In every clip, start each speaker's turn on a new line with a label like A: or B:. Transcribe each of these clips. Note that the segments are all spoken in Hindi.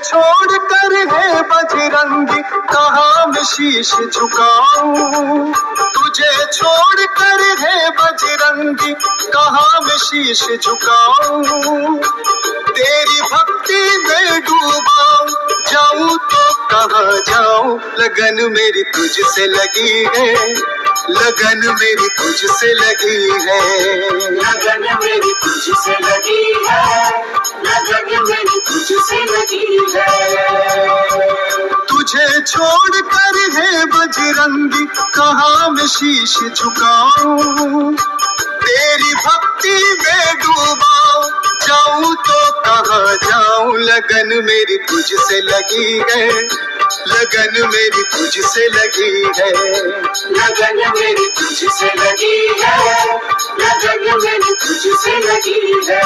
A: छोड़ कर है बजरंगी कहाँ मैं शीश झुकाऊं, तुझे छोड़ कर है बजरंगी कहाँ मैं शीश झुकाऊं, तेरी भक्ति में डूबा जाऊं तो कहाँ जाऊं, लगन मेरी तुझसे लगी है, लगन मेरी तुझसे लगी है,
B: लगन मेरी तुझसे लगी है, लगन मेरी तुझसे लगी है।
A: तुझे छोड़ कर है बजरंगी कहाँ मैं शीश झुकाऊं, तेरी भक्ति में डूबा जाऊं तो कहाँ जाऊं, लगन मेरी तुझसे लगी है, लगन मेरी तुझसे लगी है,
B: लगन मेरी तुझसे लगी है, लगन मेरी तुझसे लगी है।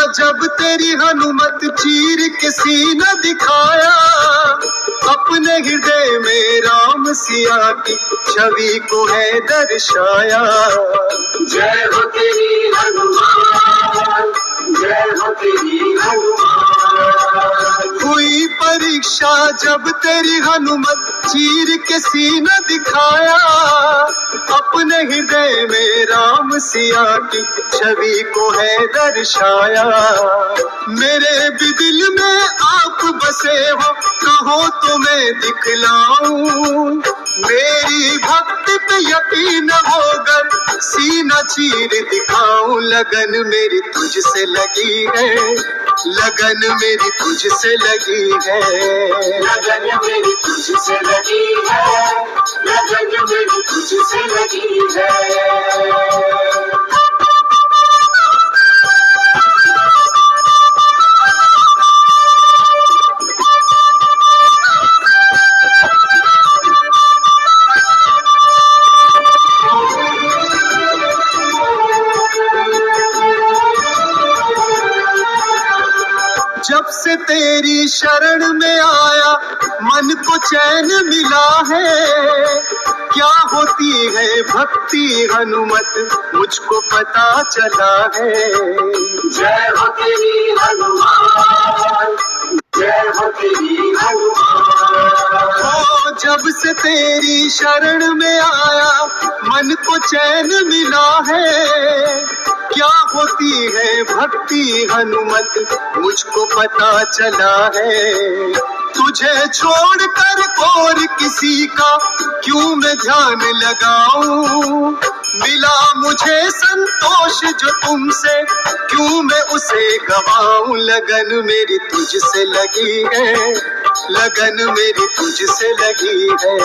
A: जब तेरी हनुमत चीर के सीना दिखाया, अपने हृदय में राम सिया की छवि को है दर्शाया।
B: जय हो तेरी हनुमान, जय हो तेरी हनुमान।
A: हुई परीक्षा जब तेरी हनुमत चीर के सीना दिखाया, अपने हृदय में राम सिया की छवि को है दर्शाया। मेरे भी दिल में आप बसे हो, कहो तो मैं दिखलाऊं, मेरी भक्ति पे यकीन होकर सीना चीर दिखाऊं, लगन मेरी तुझसे लगी है, लगन मेरी तुझसे लगी है,
B: लगन मेरी तुझसे लगी है, लगन मेरी तुझसे लगी है।
A: जब से तेरी शरण में आया मन को चैन मिला है, क्या होती है भक्ति हनुमत मुझको पता चला है।
B: जय हो तेरी हनुमान, जय हो तेरी हनुमान।
A: ओ जब से तेरी शरण में आया मन को चैन मिला है, क्या होती है भक्ति हनुमत मुझको पता चला है। तुझे छोड़कर और किसी का क्यों मैं ध्यान लगाऊं, मिला मुझे संतोष जो तुमसे क्यों मैं उसे गवाऊं, लगन मेरी तुझसे लगी है, लगन मेरी तुझसे लगी है,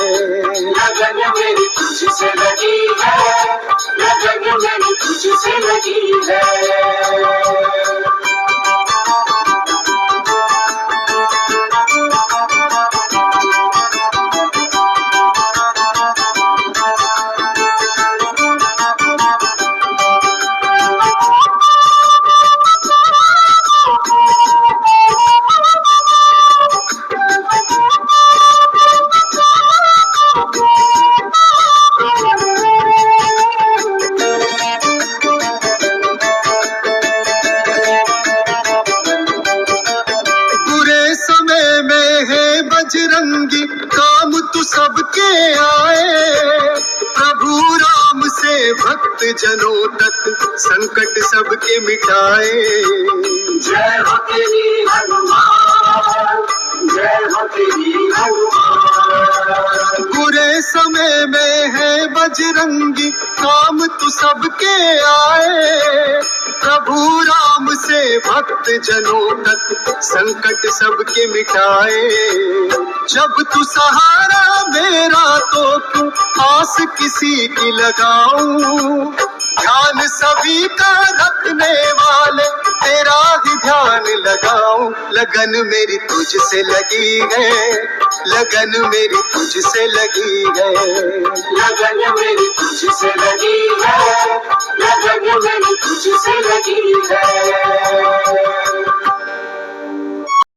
B: लगन मेरी तुझसे लगी है, लगन मेरी तुझसे लगी है।
A: बजरंगी काम तू सबके आए, प्रभु राम से भक्त जनों तक संकट सबके मिटाए।
B: जय हो तेरी हनुमान, जय हो तेरी हनुमान।
A: बुरे समय में है बजरंगी काम तू सबके आए, प्रभु राम से भक्त जनों तक संकट सबके मिटाए। जब तू सहारा मेरा तो क्यों आस किसी की लगाऊं, ध्यान सभी का रखने लगन मेरी तुझसे लगी है, लगन मेरी तुझसे लगी है,
B: लगन मेरी तुझसे लगी है, लगन